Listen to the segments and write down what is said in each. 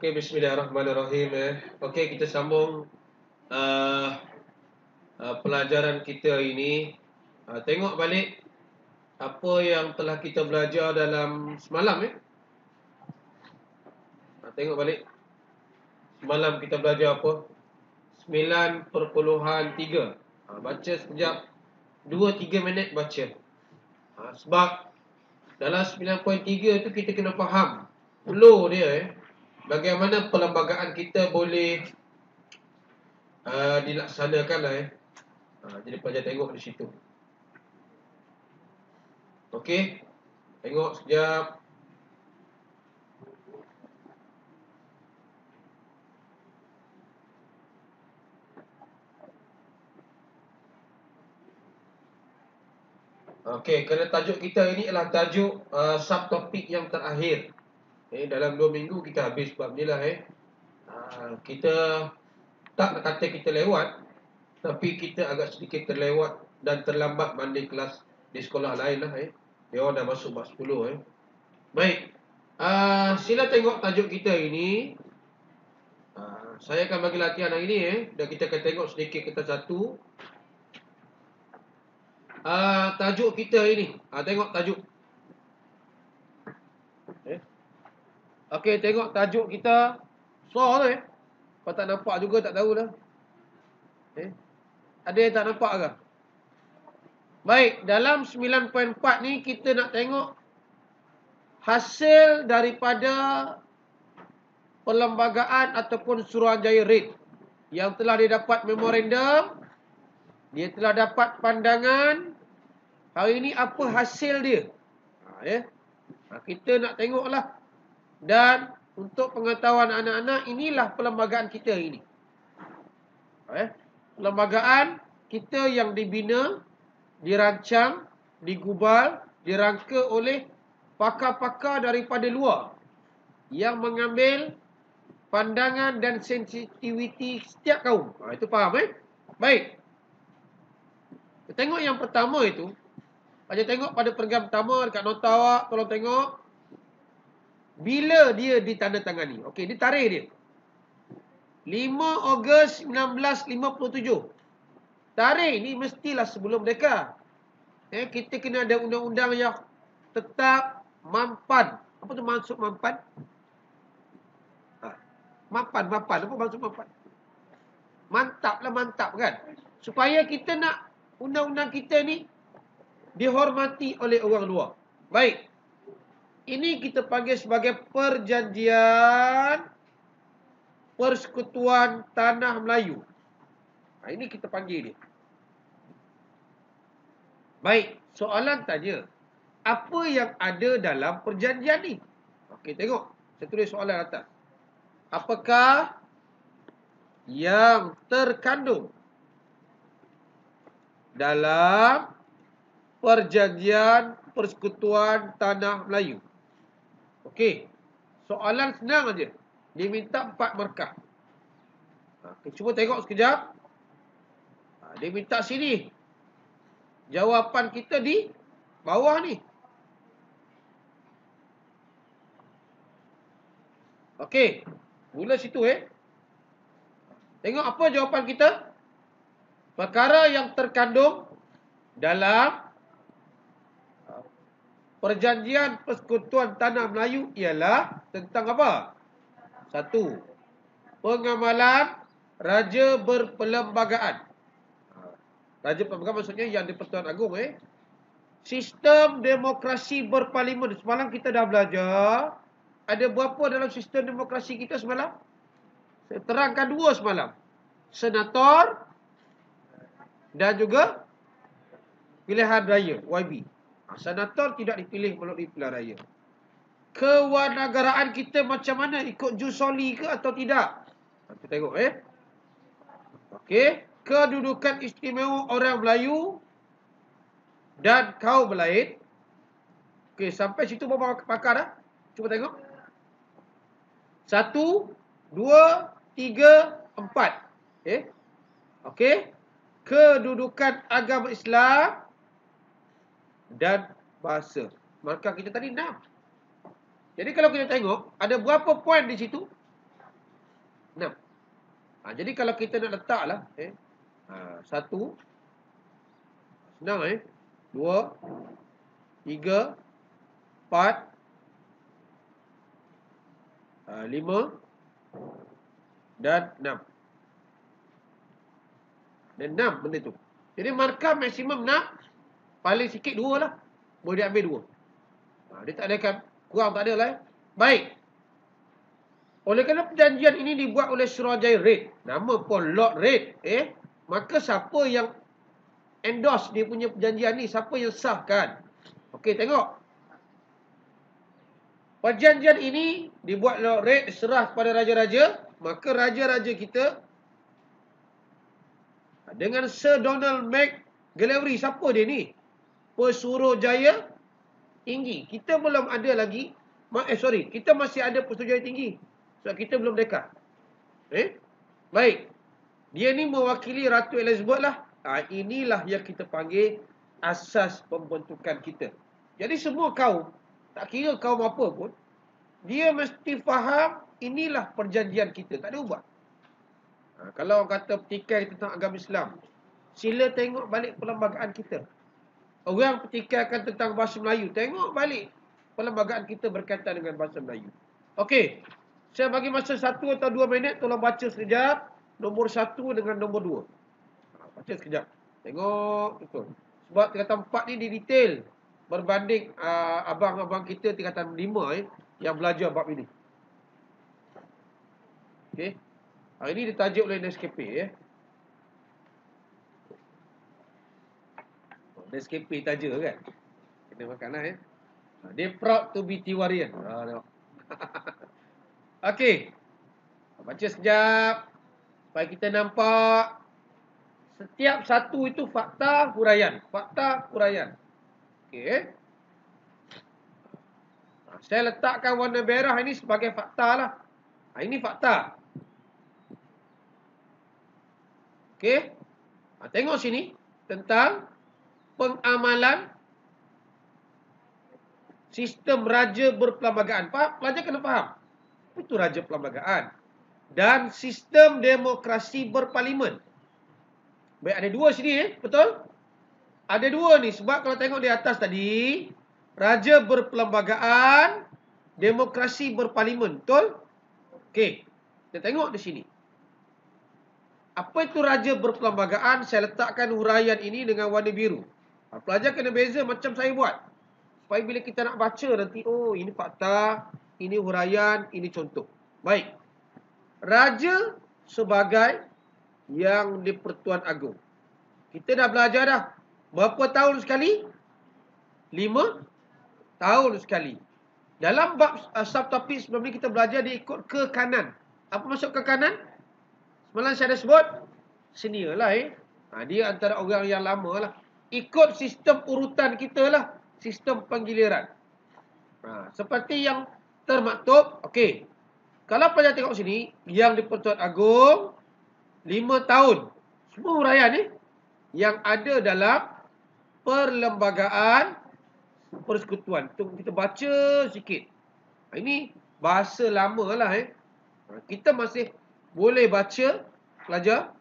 Okey, bismillahirrahmanirrahim. Okey, kita sambung uh, pelajaran kita ini. Tengok balik apa yang telah kita belajar dalam semalam. Tengok balik. Semalam kita belajar apa? 9.3. Baca sekejap. 2-3 minit baca. Sebab dalam 9.3 tu kita kena faham flow dia. Bagaimana perlembagaan kita boleh dilaksanakan lah. Jadi pelajar tengok di situ. Okey, tengok sekejap. Okey, kerana tajuk kita ini adalah tajuk subtopik yang terakhir. Dalam 2 minggu kita habis bab ni lah. Kita tak nak kata kita lewat, tapi kita agak sedikit terlewat dan terlambat banding kelas di sekolah lain lah. Dia orang dah masuk bab 10. Baik, sila tengok tajuk kita ini. Saya akan bagi latihan hari ini. Dan kita akan tengok sedikit kertas satu. Tajuk kita ini. Tengok tajuk. Okey, tengok tajuk kita. Soal tu. Kalau tak nampak juga tak tahulah. Ada yang tak nampak ke? Baik, dalam 9.4 ni kita nak tengok hasil daripada perlembagaan ataupun Suruhanjaya REIT yang telah didapat memorandum, dia telah dapat pandangan. Hari ini apa hasil dia? Kita nak tengoklah. Dan untuk pengetahuan anak-anak, inilah perlembagaan kita ini. Perlembagaan kita yang dibina, dirancang, digubal, dirangka oleh pakar-pakar daripada luar yang mengambil pandangan dan sensitiviti setiap kaum. Itu faham Baik. Kita tengok yang pertama itu. Kita tengok pada program pertama dekat nota awak, tolong tengok. Bila dia ditandatangani? Okey, ini tarikh dia. 5 Ogos 1957. Tarikh ni mestilah sebelum merdeka. Kita kena ada undang-undang yang tetap mampan. Apa tu maksud mampan? Mampan. Apa maksud mampan? Mantap kan? Supaya kita nak undang-undang kita ni dihormati oleh orang luar. Baik. Ini kita panggil sebagai Perjanjian Persekutuan Tanah Melayu. Ini kita panggil dia. Baik, soalan tanya, apa yang ada dalam perjanjian ni? Okey, tengok. Saya tulis soalan atas. Apakah yang terkandung dalam Perjanjian Persekutuan Tanah Melayu? Okey, soalan senang aja. Dia minta 4 markah. Cuba tengok sekejap. Dia minta sini. Jawapan kita di bawah ni. Okey, mula situ Tengok apa jawapan kita. Perkara yang terkandung dalam Perjanjian Persekutuan Tanah Melayu ialah tentang apa? 1. Pengamalan Raja Berperlembagaan. Raja Berperlembagaan maksudnya yang di Persatuan Agong. Sistem demokrasi berparlimen. Semalam kita dah belajar. Ada berapa dalam sistem demokrasi kita semalam? Saya terangkan 2 semalam. Senator dan juga pilihan raya, YB. Senator tidak dipilih melalui pilihan raya. Kewarganegaraan kita macam mana? Ikut jus soli ke atau tidak? Kita tengok Okey. Kedudukan istimewa orang Melayu dan kaum lain. Okey, sampai situ berapa pakar dah? Cuba tengok. 1, 2, 3, 4. Okey. Kedudukan agama Islam dan bahasa. Markah kita tadi 6. Jadi kalau kita tengok, ada berapa poin di situ? 6. Jadi kalau kita nak letaklah 1, senang 2, 3, 4, 5 dan 6. Dan 6 benda tu. Jadi markah maksimum 6, paling sikit 2 lah. Boleh diambil 2. Dia tak ada kan kurang, tak ada lah. Baik. Oleh kerana perjanjian ini dibuat oleh Surajaya Reid, nama pun Lord Reid, maka siapa yang endorse dia punya perjanjian ni? Siapa yang sahkan? Okey, tengok. Perjanjian ini dibuat Lord Reid, serah kepada raja-raja, maka raja-raja kita dengan Sir Donald McGillivray. Siapa dia ni? Pesuruhjaya tinggi. Kita belum ada lagi, kita masih ada pesuruhjaya tinggi. Sebab kita belum dekat. Baik. Dia ni mewakili Ratu Elizabeth lah. Inilah yang kita panggil asas pembentukan kita. Jadi semua kaum, tak kira kaum apa pun, dia mesti faham inilah perjanjian kita. Tak ada ubah. Kalau orang kata petikai tentang agama Islam, sila tengok balik perlembagaan kita. Orang petikaikan tentang bahasa Melayu, tengok balik perlembagaan kita berkaitan dengan bahasa Melayu. Okey. Saya bagi masa 1 atau 2 minit, tolong baca sekejap nombor 1 dengan nombor 2. Baca sekejap. Tengok betul. Sebab tingkatan 4 ni di detail berbanding abang-abang kita tingkatan 5 yang belajar bab ini. Okey. Hari ini ditajuk oleh Nescafe Nescafe tajuk kan. Kena makan lah They proud to be Tiwarian. Tengok. Okey. Baca sekejap supaya kita nampak setiap satu itu fakta huraian. Fakta huraian. Okey. Saya letakkan warna merah ini sebagai fakta lah. Ini fakta. Okey. Tengok sini tentang pengamalan sistem raja berperlembagaan. Pelajar kena faham. Itu raja perlembagaan. Dan sistem demokrasi berparlimen. Baik, ada 2 sini betul? Ada 2 ni. Sebab kalau tengok di atas tadi, raja berperlembagaan, demokrasi berparlimen. Betul? Okey. Kita tengok di sini. Apa itu raja berperlembagaan? Saya letakkan huraian ini dengan warna biru. Pelajar kena beza macam saya buat. Supaya bila kita nak baca nanti, oh ini fakta, ini huraian, ini contoh. Baik. Raja sebagai yang di-Pertuan Agong. Kita dah belajar dah. Berapa tahun sekali? 5 tahun sekali. Dalam bab subtopik sebelum ni kita belajar dia ikut ke kanan. Apa maksud ke kanan? Semalam saya dah sebut. Senior lah dia antara orang yang lama lah. Ikut sistem urutan kita lah. Sistem penggiliran. Seperti yang termaktub. Okey. Kalau pelajar tengok sini, yang di-Pertuan Agong 5 tahun. Semua huraian ni yang ada dalam perlembagaan persekutuan. Kita baca sikit. Ini bahasa lama lah Kita masih boleh baca, pelajar.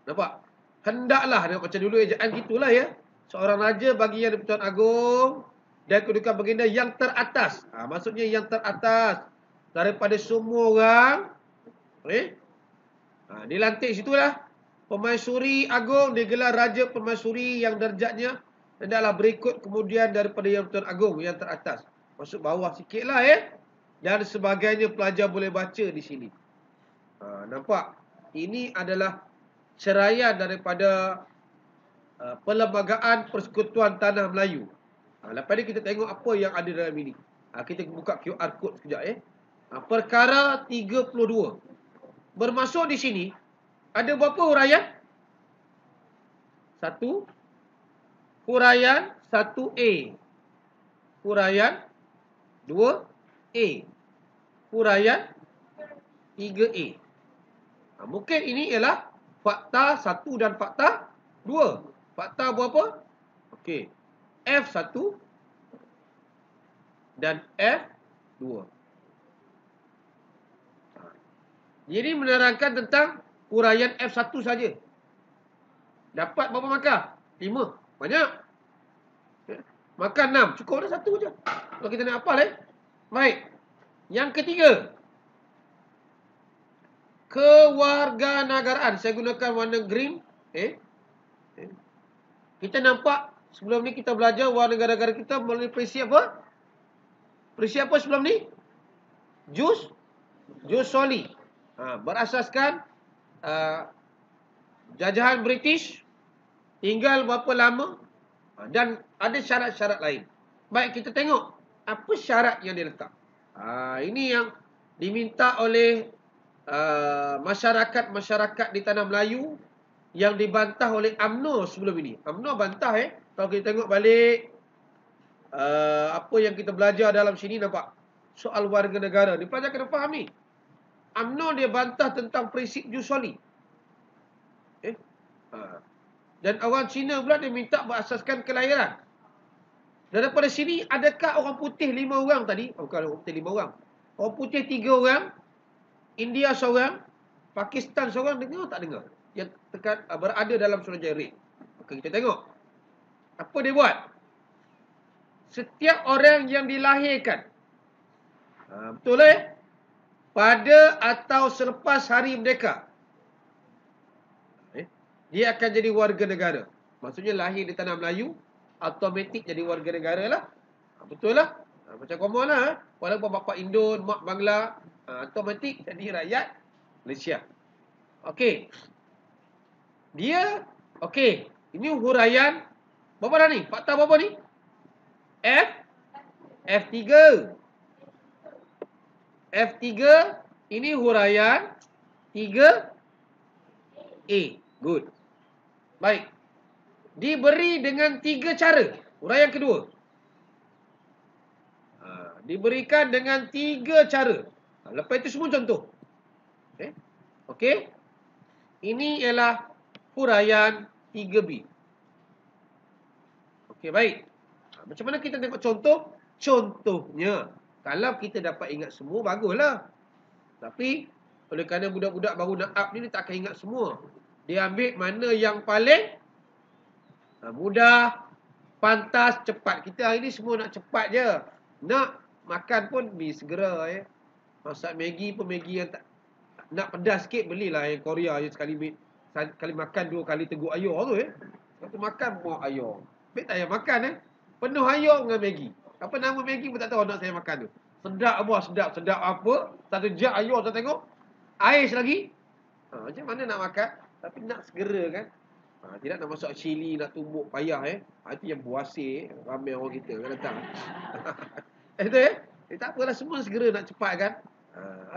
Nampak? Hendaklah, macam dulu ejaan gitulah seorang raja bagi yang di-Pertuan Agong dan kedudukan baginda yang teratas. Maksudnya yang teratas daripada semua orang. Dilantik situlah. Pemaisuri Agong digelar Raja Pemaisuri yang darjatnya hendaklah berikut kemudian daripada yang Pertuan Agong yang teratas. Masuk bawah sikit lah Dan sebagainya pelajar boleh baca di sini. Nampak? Ini adalah ceraian daripada Perlembagaan Persekutuan Tanah Melayu. Lepas ni kita tengok apa yang ada dalam ini. Kita buka QR code sekejap Perkara 32. Bermasuk di sini ada berapa huraian? 1. Huraian 1A. Huraian 2A. Huraian 3A. Mungkin ini ialah fakta 1 dan fakta 2. Fakta berapa? Okey. F1 dan F2. Jadi menerangkan tentang huraian F1 saja. Dapat berapa markah? 5. Banyak. Makan 6. Cukup dah 1 je. Kalau kita nak hafal Baik. Yang ketiga. Kewarganegaraan. Saya gunakan warna green. Kita nampak sebelum ni kita belajar warga negara kita melalui prinsip apa? Prinsip apa sebelum ni? Jus soli. Berasaskan jajahan British tinggal berapa lama dan ada syarat-syarat lain. Baik, kita tengok apa syarat yang dia letak. Ini yang diminta oleh masyarakat di tanah Melayu yang dibantah oleh UMNO sebelum ini. UMNO bantah kalau kita tengok balik apa yang kita belajar dalam sini, nampak soal warga negara. Ni pelajar kena faham ni. UMNO dia bantah tentang prinsip jus soli. Dan orang Cina pula dia minta berasaskan kelahiran. Daripada sini, adakah orang putih 5 orang tadi? Bukan orang putih 5 orang. Orang putih 3 orang. India seorang. Pakistan seorang. Dengar tak dengar? Yang berada dalam Suruhanjaya Red. Maka kita tengok. Apa dia buat? Setiap orang yang dilahirkan. Betul pada atau selepas hari merdeka. Dia akan jadi warga negara. Maksudnya lahir di tanah Melayu, automatik jadi warga negara lah. Betul lah. Macam common lah. Walaupun bapa Indon, mak Bangla, automatik jadi rakyat Malaysia. Okey. Dia, okey. Ini huraian. Berapa dah ni? Fakta berapa ni? F3. F3. Ini huraian 3A. Good. Baik. Diberi dengan 3 cara. Huraian kedua. Diberikan dengan 3 cara. Lepas itu semua contoh. Okey. Ini ialah huraian 3B. Okey, baik. Macam mana kita tengok contoh? Contohnya. Kalau kita dapat ingat semua, baguslah. Tapi, oleh kerana budak-budak baru nak up ni, dia tak akan ingat semua. Dia ambil mana yang paling mudah, pantas, cepat. Kita hari ni semua nak cepat je. Nak makan pun segera. Masak Maggi pun Maggi yang tak nak pedas sikit, belilah yang Korea je sekali makan 2 kali teguk ayam tu Satu makan muak ayam. Baik tak payah makan penuh ayam dengan Maggi. Apa nama Maggi pun tak tahu anak saya makan tu. Sedap apa? Sedap apa? Satu jak ayam saya tengok. Ais lagi. Macam mana nak makan? Tapi nak segera kan. Tidak nak masuk cili, nak tumbuk payah Itu yang buasir. Ramai orang kita kan datang. Itu tak apalah, semua segera nak cepat kan.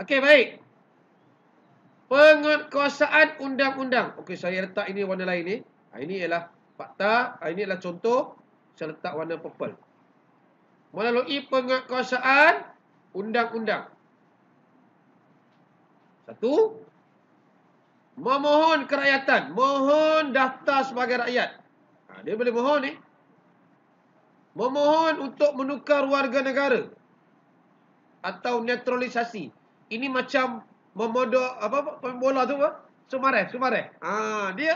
Okey, baik. Penguatkuasaan undang-undang. Okey, saya letak ini warna lain ni. Ini ialah fakta. Ini adalah contoh. Saya letak warna purple. Melalui penguatkuasaan undang-undang. 1. Memohon kerakyatan. Mohon daftar sebagai rakyat. Dia boleh mohon Memohon untuk menukar warga negara. Atau naturalisasi. Ini macam memodok pembola tu apa? Sumareh. Dia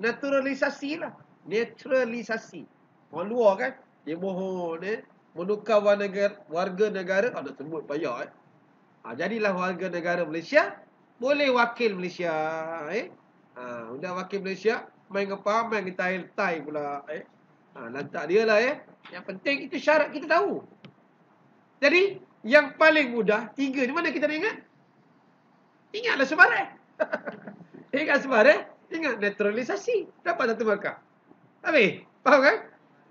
naturalisasi lah. Naturalisasi. Orang luar kan, dia mohon menukar warga negara. Nak sebut payah jadilah warga negara Malaysia. Boleh wakil Malaysia. Udah wakil Malaysia. Main apa? Main tai pula. Lantak dia lah Yang penting itu syarat kita tahu. Jadi, yang paling mudah, 3 ni mana kita nak ingat? Ingatlah Sumareh. Ingat Sumareh. Ingat naturalisasi. Dapat 1 markah. Habis? Faham kan?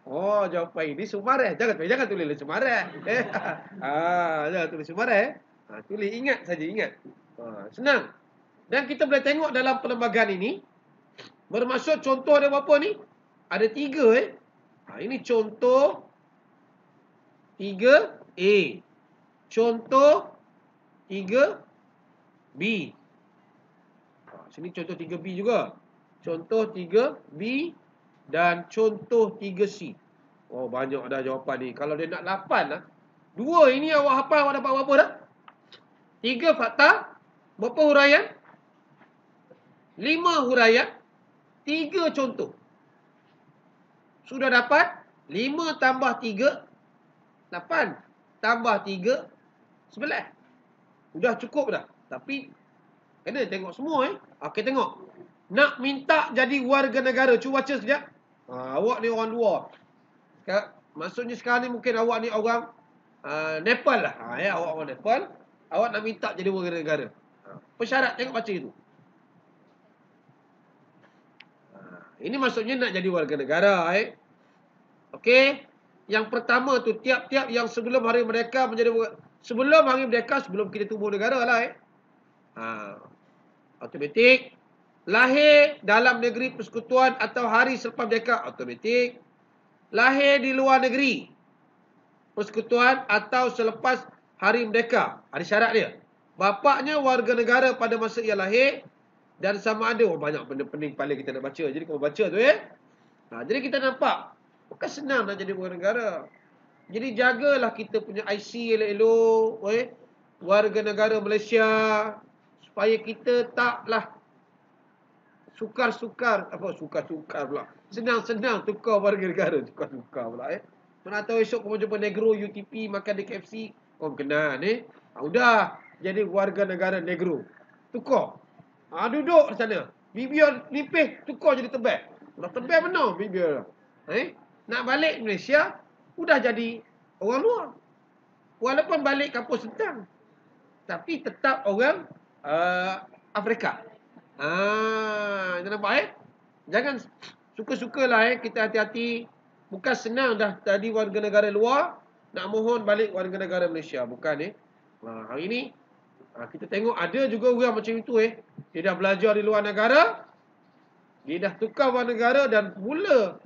Oh, jawapan ini Sumareh. Jangan tulis Sumareh. Jangan tulis Sumareh. Tulis ingat saja, ingat. Senang. Dan kita boleh tengok dalam perlembagaan ini. Bermaksud contoh ada berapa ni? Ada 3 ini contoh 3A. Contoh 3B. Sini contoh 3B juga. Contoh 3B dan contoh 3C. Oh, banyak dah jawapan ni. Kalau dia nak 8 lah. 2 ini awak hafal, awak dapat berapa dah? 3 fakta. Berapa huraian? 5 huraian, 3 contoh. Sudah dapat 5 tambah 3, 8. Tambah 3, 11. Sudah cukup dah. Tapi kena tengok semua Okey, tengok. Nak minta jadi warga negara. Cuba baca sekejap. Awak ni orang luar. Maksudnya sekarang ni mungkin awak ni orang Nepal lah. Awak orang Nepal. Awak nak minta jadi warga negara. Persyarat, tengok baca itu. Ini maksudnya nak jadi warga negara. Okey. Yang pertama tu, tiap-tiap yang sebelum hari merdeka menjadi sebelum hari merdeka, sebelum kita tubuh negara lah. Automatik. Lahir dalam negeri persekutuan atau hari selepas merdeka, automatik. Lahir di luar negeri persekutuan atau selepas hari merdeka, ada syarat dia. Bapaknya warga negara pada masa ia lahir dan sama ada, banyak benda pening kepala kita nak baca. Jadi kau baca tu jadi kita nampak bukan senang nak jadi warga negara. Jadi jagalah kita punya IC elok-elok, warga negara Malaysia, supaya kita taklah sukar-sukar pula. Senang-senang tukar warga negara, tukar-tukar pula Mana tahu esok kau jumpa negro UTP makan di KFC, kau kena udah jadi warga negara negro. Tukar. Duduk di sana. Bibir nipis, tukar jadi tebal. Dah tebal benar bibir. Nak balik Malaysia, udah jadi orang luar. Walaupun balik kampung Sentang, tapi tetap orang Afrika. Kita nampak Jangan suka-sukalah kita hati-hati. Bukan senang dah tadi warga negara luar, nak mohon balik warga negara Malaysia. Bukan hari ini kita tengok ada juga orang macam itu Dia dah belajar di luar negara, dia dah tukar warga negara dan mula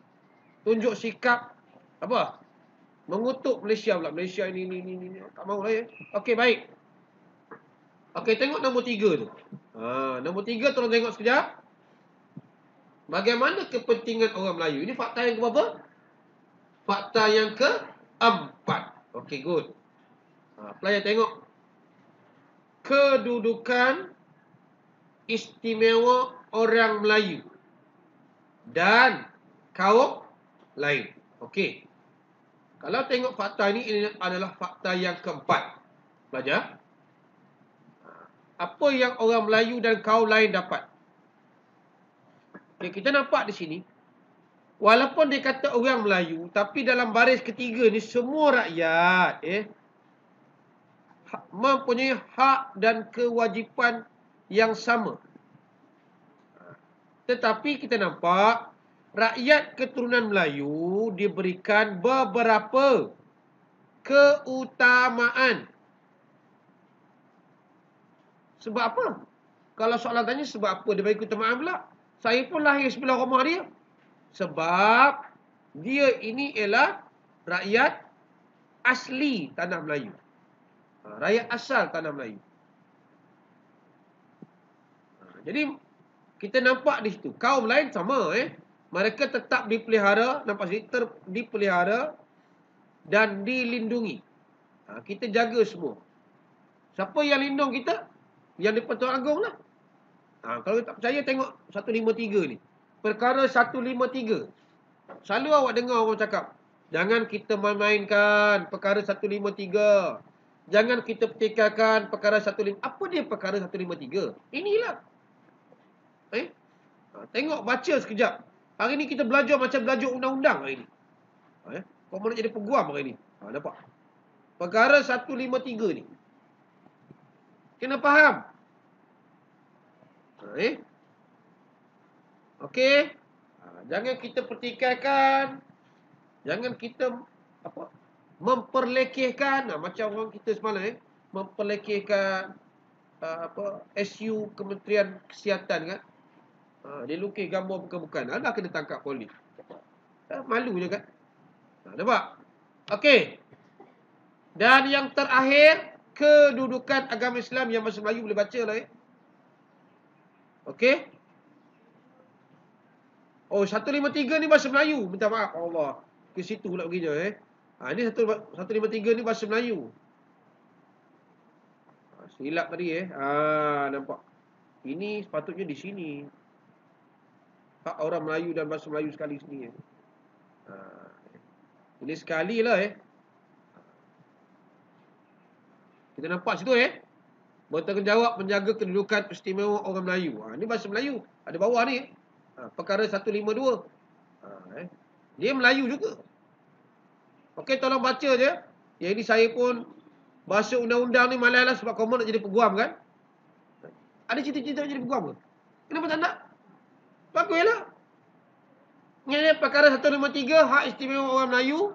tunjuk sikap mengutuk Malaysia pula. Malaysia ini tak mahu lah Okey, baik. Okey, tengok nombor 3 tu. Nombor 3 tolong tengok sekejap. Bagaimana kepentingan orang Melayu? Ini fakta yang keberapa? Fakta yang keempat. Okey, good. Pelajar tengok. Kedudukan istimewa orang Melayu dan kaum lain. Okey. Kalau tengok fakta ini adalah fakta yang keempat. Pelajar. Apa yang orang Melayu dan kaum lain dapat? Okay, kita nampak di sini. Walaupun dia kata orang Melayu, tapi dalam baris ketiga ni semua rakyat mempunyai hak dan kewajipan yang sama. Tetapi kita nampak rakyat keturunan Melayu diberikan beberapa keutamaan. Sebab apa? Kalau soalan tanya sebab apa dia bagi keutamaan pula? Saya pun lahir sebelah rumah dia. Sebab dia ini ialah rakyat asli tanah Melayu. Rakyat asal tanah Melayu. Jadi kita nampak di situ. Kaum lain sama Mereka tetap dipelihara, nampak sini dipelihara dan dilindungi. Kita jaga semua. Siapa yang lindung kita? Yang di-Pertuan Agong lah. Kalau tak percaya tengok 153 ni. Perkara 153. Selalu awak dengar orang cakap, jangan kita main-mainkan perkara 153. Jangan kita pertikaikan perkara 153. Apa dia perkara 153? Inilah. Tengok, baca sekejap. Hari ni kita belajar macam belajar undang-undang hari ni. Kau mana jadi peguam hari ni. Nampak? Perkara 153 ni. Kena faham. Okey. Jangan kita pertikaikan. Jangan kita memperlekehkan. Macam orang kita semalam memperlekehkan SU Kementerian Kesihatan kan. Dia lukis gambar bukan-bukan. Dah kena tangkap polis. Malu je kan. Nampak? Okey. Dan yang terakhir, kedudukan agama Islam yang bahasa Melayu boleh baca lah Okey. 153 ni bahasa Melayu. Minta maaf Allah. Ke situ pula perginya Ini 153 ni bahasa Melayu. Silap tadi nampak. Ini sepatutnya di sini. Hak orang Melayu dan bahasa Melayu sekali sini. Ini sekali lah Kita nampak situ bertanggungjawab menjaga kedudukan istimewa orang Melayu. Ini bahasa Melayu. Ada bawah ni. Perkara 152. Dia Melayu juga. Okey, tolong baca je. Yang ini saya pun bahasa undang-undang ni malas lah sebab kamu nak jadi peguam kan. Ada cita-cita jadi peguam ke? Kenapa tak nak? Baguslah. Ini perkara 153 hak istimewa orang Melayu.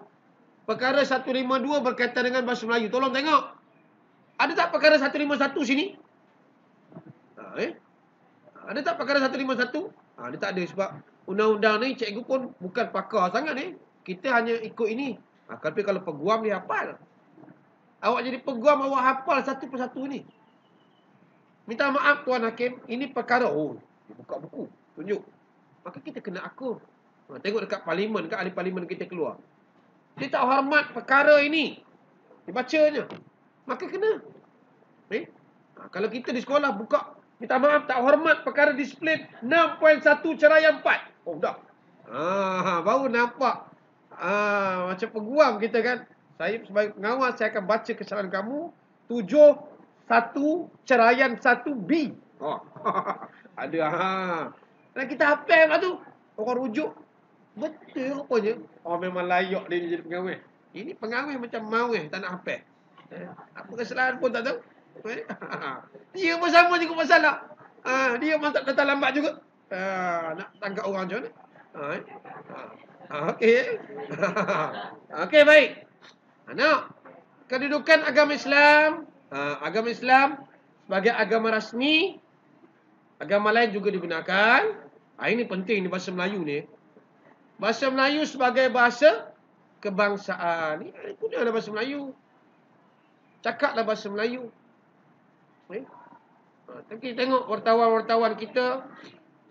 Perkara 152 berkaitan dengan bahasa Melayu. Tolong tengok. Ada tak perkara 151 sini? Ada tak perkara 151? Dia tak ada sebab undang-undang ni cikgu pun bukan pakar sangat Kita hanya ikut ini. Tapi kalau peguam dia hafal. Awak jadi peguam, awak hafal satu persatu ni. Minta maaf Tuan Hakim, ini perkara. Dia buka buku, tunjuk. Maka kita kena akur. Tengok dekat parlimen, dekat ahli parlimen kita keluar. Dia tak hormat perkara ini. Dia bacanya. Maka kena. Kalau kita di sekolah buka, minta maaf tak hormat perkara disiplin 6.1 ceraian 4. Dah. Baru nampak. Macam peguam kita kan. Saya sebagai pengawas, saya akan baca kesalahan kamu. 7.1 ceraian 1B. Ada. Dan kita hafal lah tu. Orang rujuk. Betul rupanya. Memang layak dia jadi pengawal. Ini pengawal macam mawal. Tak nak hafal. Apa kesalahan pun tak tahu. Dia pun sama juga masalah. Dia pun tak datang lambat juga. Nak tangkap orang macam mana. Okey. Okey, baik. Kedudukan agama Islam. Agama Islam sebagai agama rasmi. Agama lain juga digunakan. Ini penting di bahasa Melayu ni. Bahasa Melayu sebagai bahasa kebangsaan. Ini gunalah bahasa Melayu. Cakaplah bahasa Melayu. Tapi tengok wartawan-wartawan kita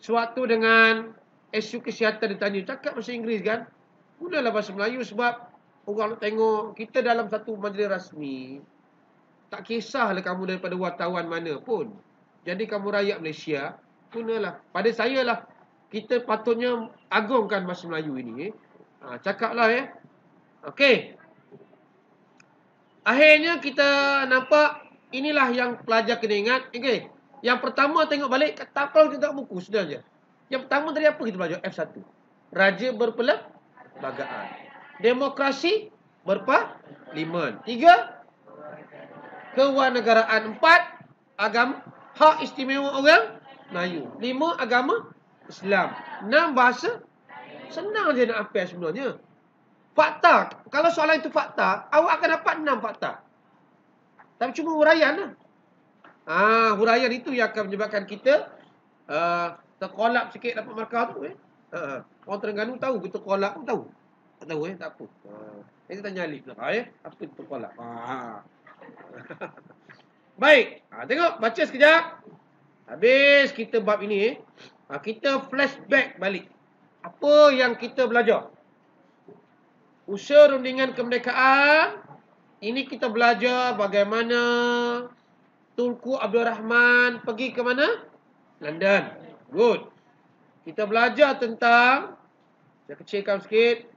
sewaktu dengan isu kesihatan ditanya, cakap bahasa Inggeris kan? Gunalah bahasa Melayu sebab orang nak tengok kita dalam satu majlis rasmi. Tak kisahlah kamu daripada wartawan mana pun. Jadi kamu rakyat Malaysia, gunalah. Pada saya lah, kita patutnya agungkan bahasa Melayu ini. Cakaplah Okey. Akhirnya kita nampak inilah yang pelajar kena ingat. Okay. Yang pertama tengok balik kat tapal kita buku sudah je. Yang pertama tadi apa kita belajar? F1. Raja berperlembagaan. Demokrasi berparlimen. 3. Kewarganegaraan. 4. Agama hak istimewa orang Melayu. 5. Agama Islam. 6. Bahasa. Senang je nak hafal sebenarnya. Fakta. Kalau soalan itu fakta, awak akan dapat 6 fakta. Tapi cuma huraian lah. Huraian itu yang akan menyebabkan kita terkolap sikit dapat markah tu. Orang Terengganu tahu, kita terkolap pun tahu. Tak tahu tak apa. Kita tanya Alif lah. Apa itu terkolap? Baik. Tengok, baca sekejap. Habis kita bab ini. Kita flashback balik. Apa yang kita belajar? Usaha rundingan kemerdekaan. Ini kita belajar bagaimana Tunku Abdul Rahman pergi ke mana? London. Good. Kita belajar tentang, saya kecilkan sikit,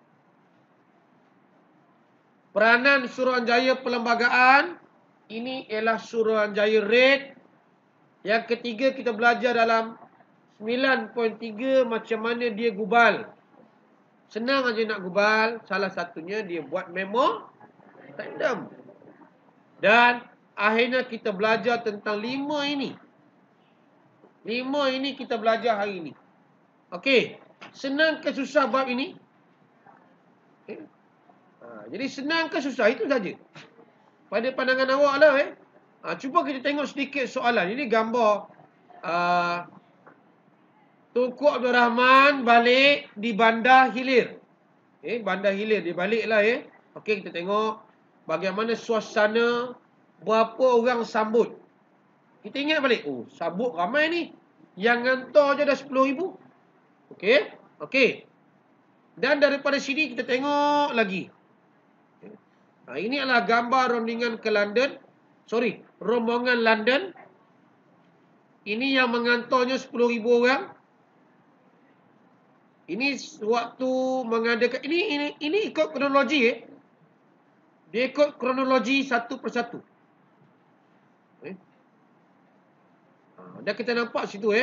peranan Suruhanjaya Perlembagaan. Ini ialah Suruhanjaya Red. Yang ketiga kita belajar dalam 9.3 macam mana dia gubal. Senang aja nak gubal. Salah satunya dia buat memorandum. Dan akhirnya kita belajar tentang 5 ini. 5 ini kita belajar hari ini. Okey. Senang ke susah bab ini? Jadi senang ke susah? Itu saja. Pada pandangan awak lah. Cuba kita tengok sedikit soalan. Ini gambar Tunku Abdul Rahman balik di Bandar Hilir. Bandar Hilir. Dia balik lah Okey, kita tengok bagaimana suasana, berapa orang sambut. Kita ingat balik. Sambut ramai ni. Yang hantar je dah 10,000. Okey. Okey. Dan daripada sini kita tengok lagi. Ini adalah gambar rundingan ke London. Sorry. rombongan London. Ini yang mengantornya 10,000 orang. Ini waktu mengadakan ini ikut kronologi Dia ikut kronologi satu persatu. Dah kita nampak situ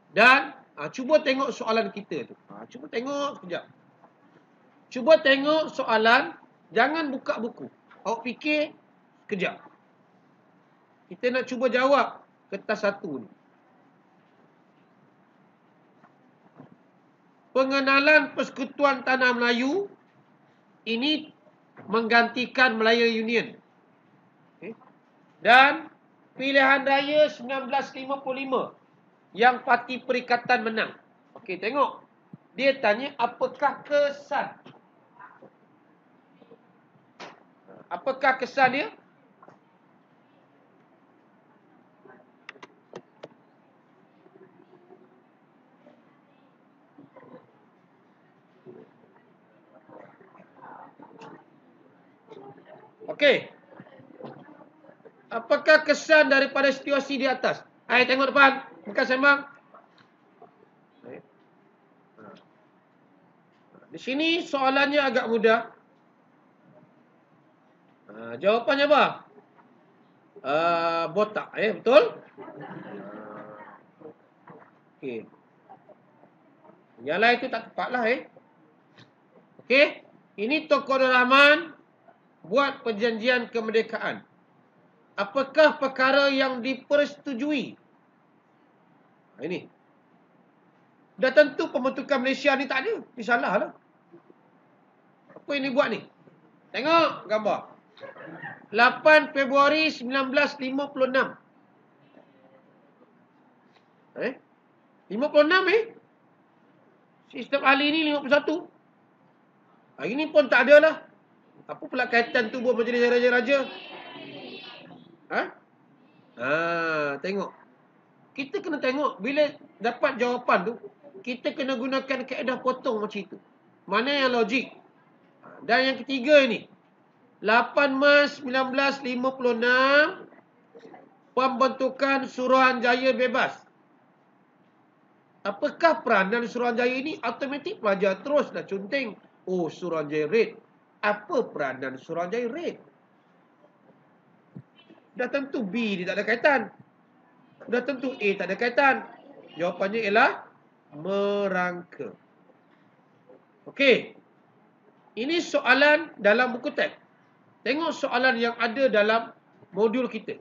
Dan cuba tengok soalan kita tu. Cuba tengok sekejap. Cuba tengok soalan, jangan buka buku. Awak fikir sekejap. Kita nak cuba jawab kertas satu ni. Pengenalan Persekutuan Tanah Melayu ini menggantikan Malaya Union. Dan pilihan raya 1955 yang Parti Perikatan menang. Okey, tengok. Dia tanya apakah kesan? Apakah kesan dia? Okey. Apakah kesan daripada situasi di atas? Hai, tengok depan. Bukan sembang. Di sini soalannya agak mudah. Jawapannya apa? Botak. Betul? Okey. Yang lain itu tak tepat lah. Okey. Ini Tunku Abdul Rahman buat perjanjian kemerdekaan. Apakah perkara yang dipersetujui? Ini. Dah tentu pembentukan Malaysia ni tak ada. Ini salah lah. Apa ini buat ni? Tengok gambar. 8 Februari 1956. 56 Sistem ahli ni 51. Hari ni pun tak ada lah. Apa pula kaitan tu buat majlis raja-raja? Tengok. Kita kena tengok. Bila dapat jawapan tu, kita kena gunakan kaedah potong macam itu. Mana yang logik? Dan yang ketiga ini. 8 Mac 1956. Pembentukan Suruhanjaya Bebas. Apakah peranan Suruhanjaya ini? Automatik pelajar terus dah cunting. Oh, Suruhanjaya Red. Apa peranan Suruhanjaya Red? Dah tentu B dia tak ada kaitan. Dah tentu A tak ada kaitan. Jawapannya ialah merangka. Okey. Ini soalan dalam buku teks. Tengok soalan yang ada dalam modul kita.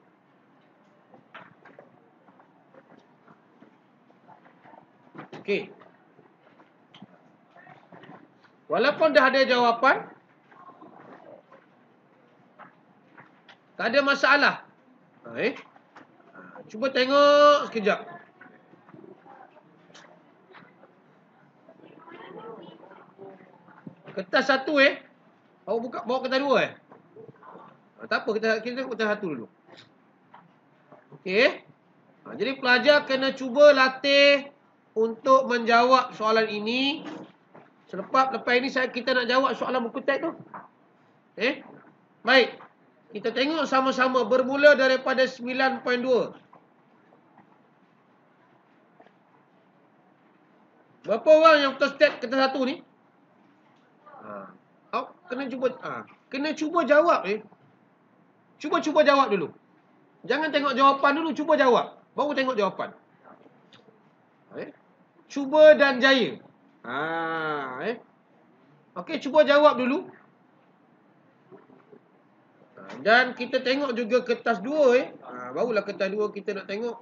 Okey. Walaupun dah ada jawapan, tak ada masalah. Cuba tengok sekejap. Kertas satu awak bawa kertas dua tak apa, kita tengok kertas satu dulu. Okey. Jadi pelajar kena cuba latih untuk menjawab soalan ini. Lepas ini kita nak jawab soalan buku teks tu. Baik. Kita tengok sama-sama bermula daripada 9.2. Berapa orang yang betul step kertas satu ni? Kena cuba jawab Cuba jawab dulu. Jangan tengok jawapan dulu, cuba jawab. Baru tengok jawapan. Cuba dan jaya. Okey, cuba jawab dulu. Dan kita tengok juga kertas dua barulah kertas dua kita nak tengok.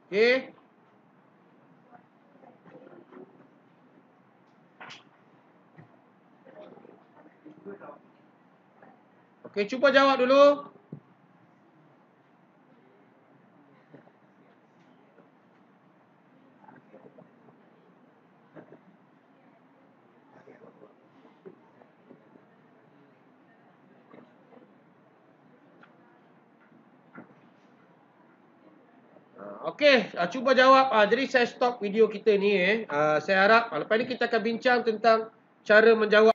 Okey. Okey, cuba jawab dulu. Okey, cuba jawab. Jadi saya stop video kita ni. Saya harap lepas ni kita akan bincang tentang cara menjawab